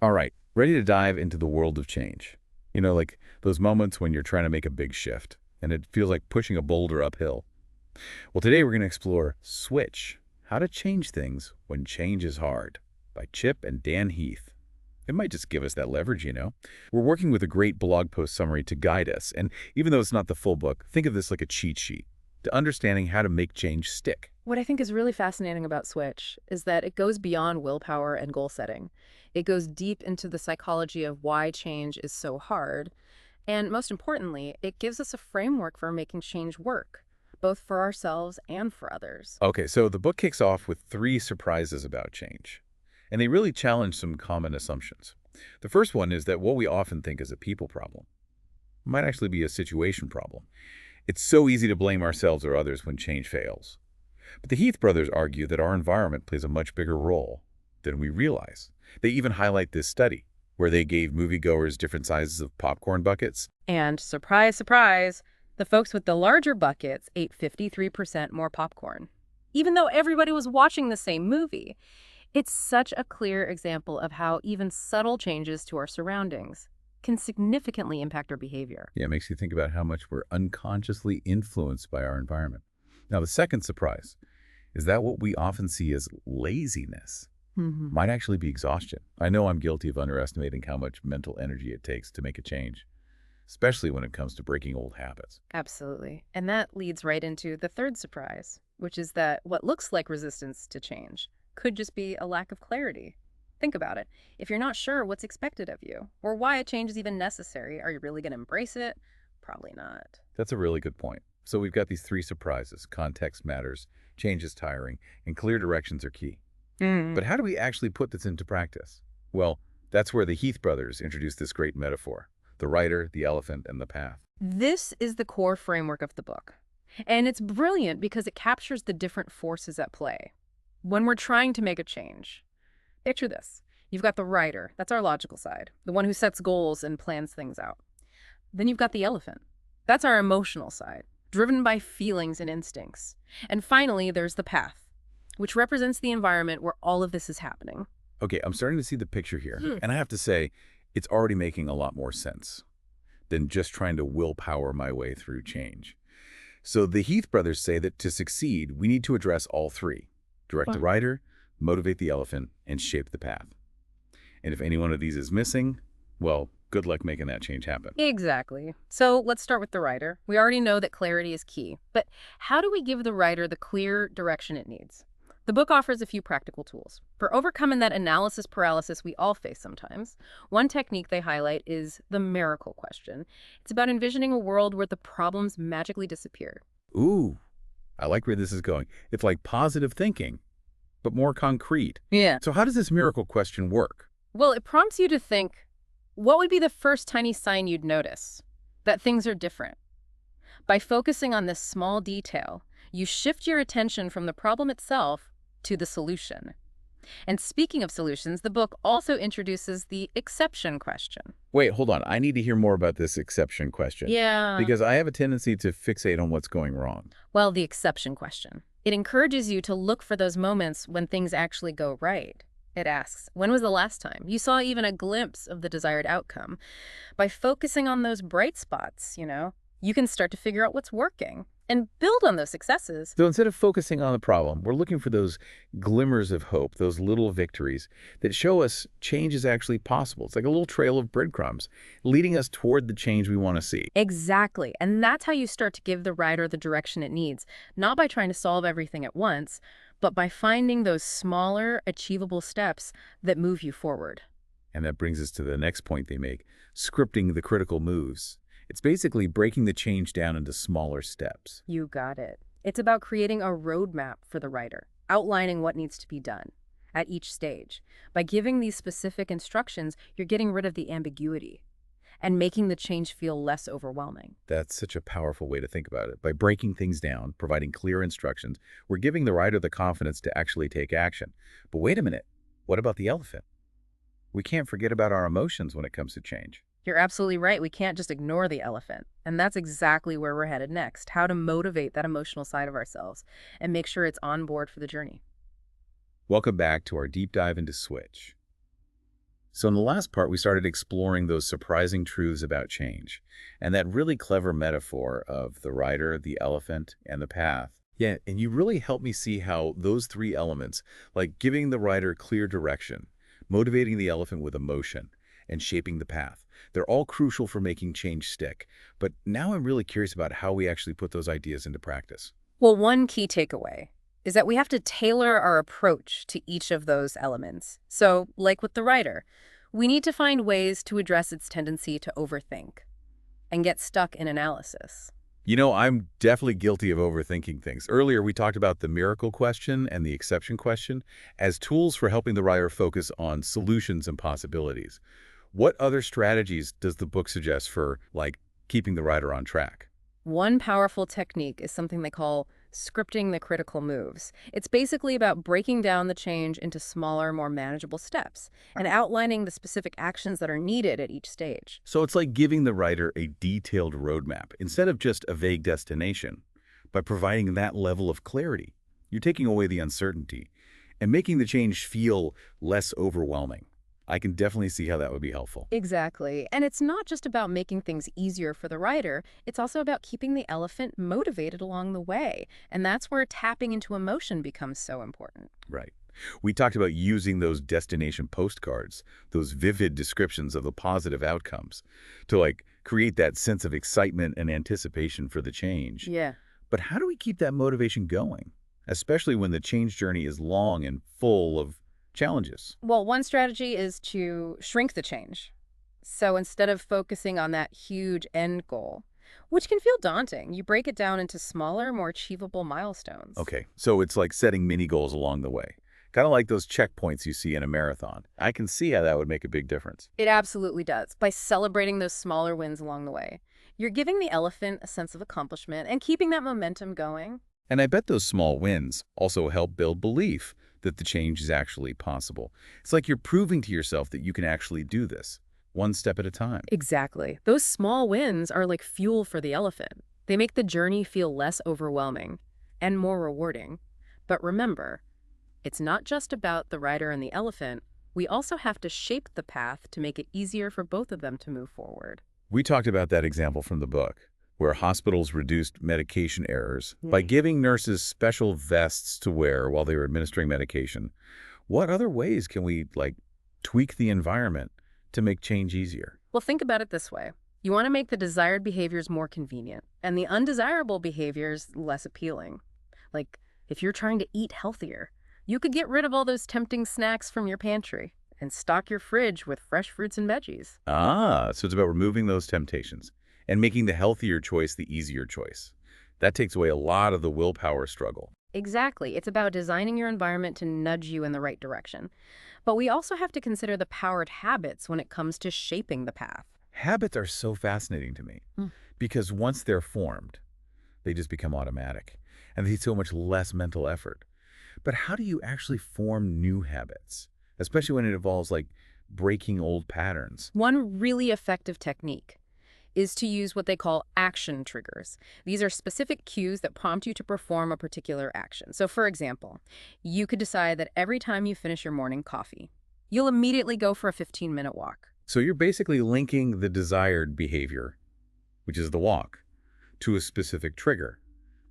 All right, ready to dive into the world of change. Like those moments when you're trying to make a big shift, and it feels like pushing a boulder uphill. Well, today we're going to explore Switch, How to Change Things When Change is Hard, by Chip and Dan Heath. It might just give us that leverage. We're working with a great blog post summary to guide us, and even though it's not the full book, think of this like a cheat sheet to understanding how to make change stick. What I think is really fascinating about Switch is that it goes beyond willpower and goal setting. It goes deep into the psychology of why change is so hard. And most importantly, it gives us a framework for making change work, both for ourselves and for others. Okay, so the book kicks off with three surprises about change, and they really challenge some common assumptions. The first one is that what we often think is a people problem might actually be a situation problem. It's so easy to blame ourselves or others when change fails. But the Heath brothers argue that our environment plays a much bigger role than we realize. They even highlight this study where they gave moviegoers different sizes of popcorn buckets. And surprise, surprise, the folks with the larger buckets ate 53% more popcorn, even though everybody was watching the same movie. It's such a clear example of how even subtle changes to our surroundings can significantly impact our behavior. Yeah, it makes you think about how much we're unconsciously influenced by our environment. Now, the second surprise is that what we often see as laziness Hmm. might actually be exhaustion. I know I'm guilty of underestimating how much mental energy it takes to make a change, especially when it comes to breaking old habits. Absolutely. And that leads right into the third surprise, which is that what looks like resistance to change could just be a lack of clarity. Think about it. If you're not sure what's expected of you or why a change is even necessary, are you really going to embrace it? Probably not. That's a really good point. So we've got these three surprises. Context matters, change is tiring, and clear directions are key. Mm. But how do we actually put this into practice? Well, that's where the Heath brothers introduced this great metaphor: the rider, the elephant, and the path. This is the core framework of the book. And it's brilliant because it captures the different forces at play. When we're trying to make a change, picture this. You've got the rider, that's our logical side, the one who sets goals and plans things out. Then you've got the elephant. That's our emotional side, driven by feelings and instincts. And finally, there's the path, which represents the environment where all of this is happening. Okay, I'm starting to see the picture here, Hmm. and I have to say, it's already making a lot more sense than just trying to willpower my way through change. So the Heath brothers say that to succeed, we need to address all three: direct the Wow. rider, motivate the elephant, and shape the path. And if any one of these is missing, well, good luck making that change happen. Exactly. So let's start with the rider. We already know that clarity is key, but how do we give the rider the clear direction it needs? The book offers a few practical tools. For overcoming that analysis paralysis we all face sometimes, one technique they highlight is the miracle question. It's about envisioning a world where the problems magically disappear. Ooh, I like where this is going. It's like positive thinking, but more concrete. Yeah. So how does this miracle question work? Well, it prompts you to think, what would be the first tiny sign you'd notice that things are different? By focusing on this small detail, you shift your attention from the problem itself to the solution. And speaking of solutions, the book also introduces the exception question. Wait, hold on. I need to hear more about this exception question Yeah. because I have a tendency to fixate on what's going wrong. Well, the exception question. It encourages you to look for those moments when things actually go right. It asks, when was the last time you saw even a glimpse of the desired outcome? By focusing on those bright spots, you can start to figure out what's working and build on those successes. So instead of focusing on the problem, we're looking for those glimmers of hope, those little victories that show us change is actually possible. It's like a little trail of breadcrumbs leading us toward the change we want to see. Exactly. And that's how you start to give the rider the direction it needs, not by trying to solve everything at once, but by finding those smaller, achievable steps that move you forward. And that brings us to the next point they make: scripting the critical moves. It's basically breaking the change down into smaller steps. You got it. It's about creating a roadmap for the rider, outlining what needs to be done at each stage. By giving these specific instructions, you're getting rid of the ambiguity and making the change feel less overwhelming. That's such a powerful way to think about it. By breaking things down, providing clear instructions, we're giving the rider the confidence to actually take action. But wait a minute, what about the elephant? We can't forget about our emotions when it comes to change. You're absolutely right. We can't just ignore the elephant. And that's exactly where we're headed next, how to motivate that emotional side of ourselves and make sure it's on board for the journey. Welcome back to our deep dive into Switch. So in the last part, we started exploring those surprising truths about change and that really clever metaphor of the rider, the elephant, and the path. Yeah, and you really helped me see how those three elements, like giving the rider clear direction, motivating the elephant with emotion, and shaping the path, they're all crucial for making change stick. But now I'm really curious about how we actually put those ideas into practice. Well, one key takeaway is that we have to tailor our approach to each of those elements. So, like with the writer, we need to find ways to address its tendency to overthink and get stuck in analysis. I'm definitely guilty of overthinking things. Earlier, we talked about the miracle question and the exception question as tools for helping the writer focus on solutions and possibilities. What other strategies does the book suggest for, like, keeping the writer on track? One powerful technique is something they call scripting the critical moves. It's basically about breaking down the change into smaller, more manageable steps and outlining the specific actions that are needed at each stage. So it's like giving the writer a detailed roadmap instead of just a vague destination. By providing that level of clarity, you're taking away the uncertainty and making the change feel less overwhelming. I can definitely see how that would be helpful. Exactly. And it's not just about making things easier for the writer, it's also about keeping the elephant motivated along the way. And that's where tapping into emotion becomes so important. Right. We talked about using those destination postcards, those vivid descriptions of the positive outcomes, to create that sense of excitement and anticipation for the change. Yeah. But how do we keep that motivation going, especially when the change journey is long and full of challenges? Well, one strategy is to shrink the change. So instead of focusing on that huge end goal, which can feel daunting, you break it down into smaller, more achievable milestones. Okay, so it's like setting mini goals along the way. Kind of like those checkpoints you see in a marathon. I can see how that would make a big difference. It absolutely does. By celebrating those smaller wins along the way, you're giving the elephant a sense of accomplishment and keeping that momentum going. And I bet those small wins also help build belief that the change is actually possible. It's like you're proving to yourself that you can actually do this, one step at a time. Exactly. Those small wins are like fuel for the elephant. They make the journey feel less overwhelming and more rewarding. But remember, it's not just about the rider and the elephant. We also have to shape the path to make it easier for both of them to move forward. We talked about that example from the book, where hospitals reduced medication errors by giving nurses special vests to wear while they were administering medication. What other ways can we, tweak the environment to make change easier? Well, think about it this way. You want to make the desired behaviors more convenient and the undesirable behaviors less appealing. Like, if you're trying to eat healthier, you could get rid of all those tempting snacks from your pantry and stock your fridge with fresh fruits and veggies. Ah, so it's about removing those temptations and making the healthier choice the easier choice. That takes away a lot of the willpower struggle. Exactly. It's about designing your environment to nudge you in the right direction. But we also have to consider the powered habits when it comes to shaping the path. Habits are so fascinating to me because once they're formed, they just become automatic and they need so much less mental effort. But how do you actually form new habits, especially when it involves breaking old patterns? One really effective technique is to use what they call action triggers. These are specific cues that prompt you to perform a particular action. So for example, you could decide that every time you finish your morning coffee, you'll immediately go for a 15-minute walk. So you're basically linking the desired behavior, which is the walk, to a specific trigger,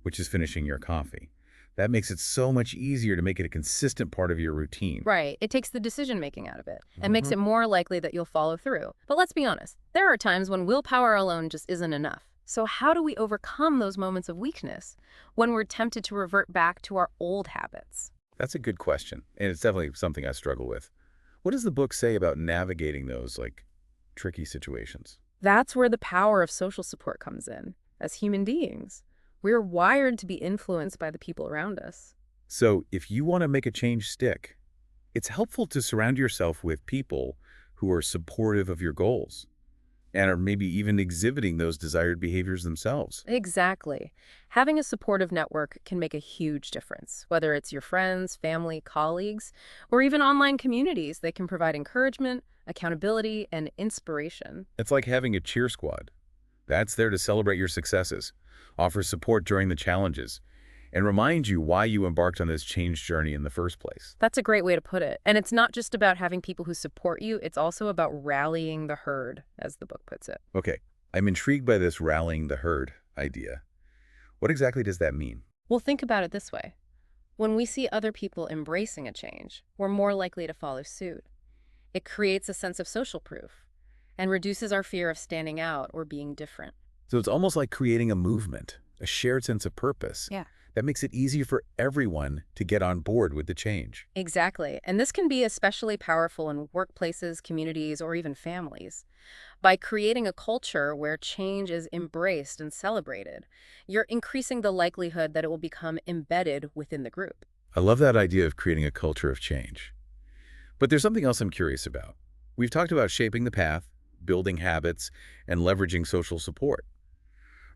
which is finishing your coffee. That makes it so much easier to make it a consistent part of your routine. Right. It takes the decision-making out of it and makes it more likely that you'll follow through. But let's be honest, there are times when willpower alone just isn't enough. So how do we overcome those moments of weakness when we're tempted to revert back to our old habits? That's a good question, and it's definitely something I struggle with. What does the book say about navigating those, tricky situations? That's where the power of social support comes in. As human beings, we're wired to be influenced by the people around us. So if you want to make a change stick, it's helpful to surround yourself with people who are supportive of your goals and are maybe even exhibiting those desired behaviors themselves. Exactly. Having a supportive network can make a huge difference, whether it's your friends, family, colleagues, or even online communities. They can provide encouragement, accountability, and inspiration. It's like having a cheer squad. That's there to celebrate your successes, offer support during the challenges, and remind you why you embarked on this change journey in the first place. That's a great way to put it. And it's not just about having people who support you, it's also about rallying the herd, as the book puts it. Okay, I'm intrigued by this rallying the herd idea. What exactly does that mean? Well, think about it this way. When we see other people embracing a change, we're more likely to follow suit. It creates a sense of social proof and reduces our fear of standing out or being different. So it's almost like creating a movement, a shared sense of purpose. Yeah. That makes it easier for everyone to get on board with the change. Exactly. And this can be especially powerful in workplaces, communities, or even families. By creating a culture where change is embraced and celebrated, you're increasing the likelihood that it will become embedded within the group. I love that idea of creating a culture of change. But there's something else I'm curious about. We've talked about shaping the path, building habits, and leveraging social support.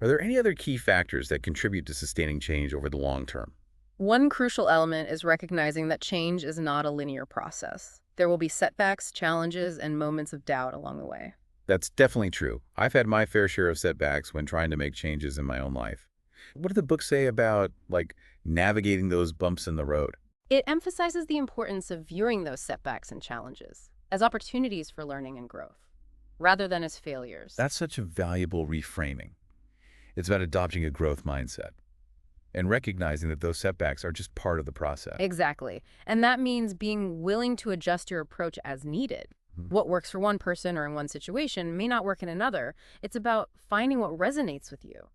Are there any other key factors that contribute to sustaining change over the long term? One crucial element is recognizing that change is not a linear process. There will be setbacks, challenges, and moments of doubt along the way. That's definitely true. I've had my fair share of setbacks when trying to make changes in my own life. What do the books say about, like, navigating those bumps in the road? It emphasizes the importance of viewing those setbacks and challenges as opportunities for learning and growth, rather than as failures. That's such a valuable reframing. It's about adopting a growth mindset and recognizing that those setbacks are just part of the process. Exactly. And that means being willing to adjust your approach as needed. What works for one person or in one situation may not work in another. It's about finding what resonates with you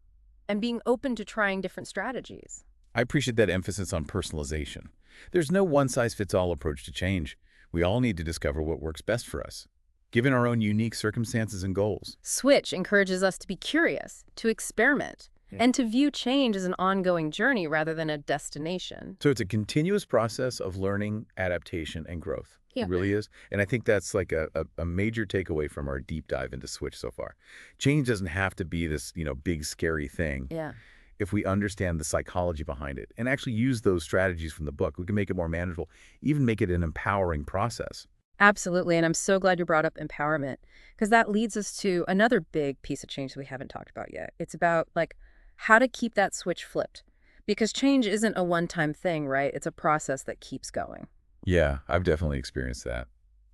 and being open to trying different strategies. I appreciate that emphasis on personalization. There's no one-size-fits-all approach to change. We all need to discover what works best for us, given our own unique circumstances and goals. Switch encourages us to be curious, to experiment, and to view change as an ongoing journey rather than a destination. So it's a continuous process of learning, adaptation, and growth. Yeah. It really is. And I think that's like a major takeaway from our deep dive into Switch so far. Change doesn't have to be this, big, scary thing. Yeah. If we understand the psychology behind it and actually use those strategies from the book, we can make it more manageable, even make it an empowering process. Absolutely. And I'm so glad you brought up empowerment, because that leads us to another big piece of change that we haven't talked about yet. It's about, like, how to keep that switch flipped, because change isn't a one-time thing, right? It's a process that keeps going. Yeah, I've definitely experienced that.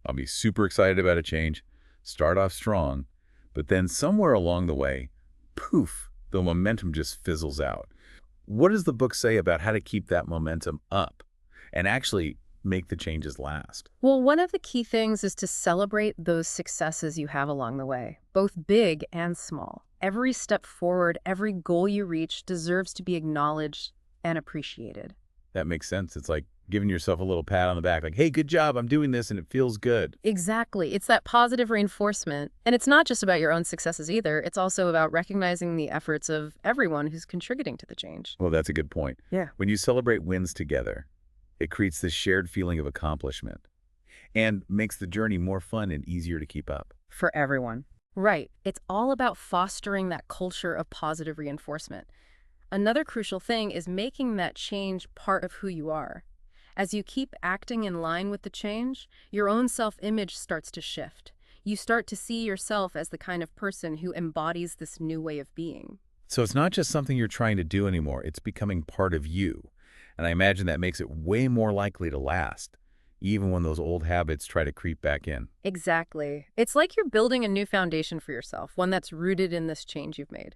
I'll be super excited about a change, start off strong, but then somewhere along the way, poof, the momentum just fizzles out. What does the book say about how to keep that momentum up and actually make the changes last? Well, one of the key things is to celebrate those successes you have along the way, both big and small. Every step forward, every goal you reach deserves to be acknowledged and appreciated. That makes sense. It's like giving yourself a little pat on the back, like, hey, good job, I'm doing this, and it feels good. Exactly. It's that positive reinforcement. And it's not just about your own successes either. It's also about recognizing the efforts of everyone who's contributing to the change. Well, that's a good point. Yeah. When you celebrate wins together, it creates this shared feeling of accomplishment and makes the journey more fun and easier to keep up. For everyone. Right. It's all about fostering that culture of positive reinforcement. Another crucial thing is making that change part of who you are. As you keep acting in line with the change, your own self-image starts to shift. You start to see yourself as the kind of person who embodies this new way of being. So it's not just something you're trying to do anymore, it's becoming part of you. And I imagine that makes it way more likely to last, even when those old habits try to creep back in. Exactly. It's like you're building a new foundation for yourself, one that's rooted in this change you've made.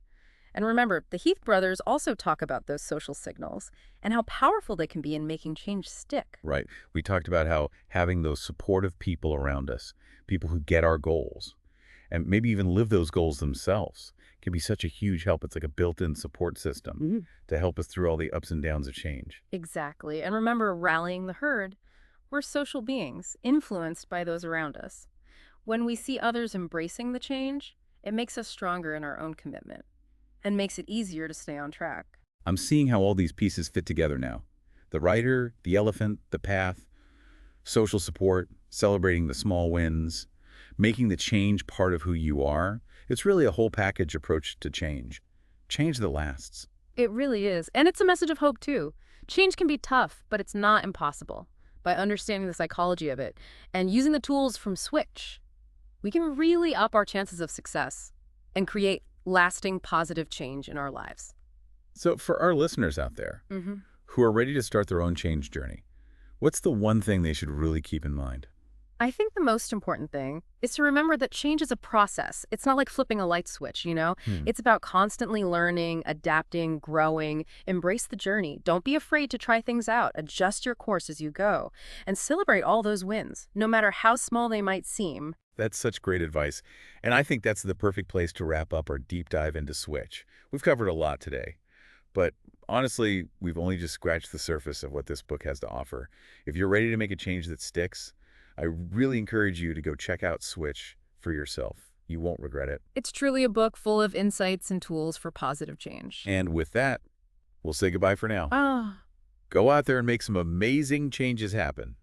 And remember, the Heath brothers also talk about those social signals and how powerful they can be in making change stick. Right. We talked about how having those supportive people around us, people who get our goals, and maybe even live those goals themselves, can be such a huge help. It's like a built-in support system to help us through all the ups and downs of change. Exactly. And remember, rallying the herd, we're social beings influenced by those around us. When we see others embracing the change, it makes us stronger in our own commitment and makes it easier to stay on track. I'm seeing how all these pieces fit together now. The writer, the elephant, the path, social support, celebrating the small wins, making the change part of who you are. It's really a whole package approach to change. Change that lasts. It really is. And it's a message of hope, too. Change can be tough, but it's not impossible. By understanding the psychology of it and using the tools from Switch, we can really up our chances of success and create lasting positive change in our lives. So for our listeners out there Hmm. who are ready to start their own change journey, what's the one thing they should really keep in mind? I think the most important thing is to remember that change is a process. It's not like flipping a light switch. Hmm. It's about constantly learning, adapting, growing. Embrace the journey. Don't be afraid to try things out. Adjust your course as you go. And celebrate all those wins, no matter how small they might seem. That's such great advice. And I think that's the perfect place to wrap up our deep dive into Switch. We've covered a lot today, but honestly, we've only just scratched the surface of what this book has to offer. If you're ready to make a change that sticks, I really encourage you to go check out Switch for yourself. You won't regret it. It's truly a book full of insights and tools for positive change. And with that, we'll say goodbye for now. Ah. Go out there and make some amazing changes happen.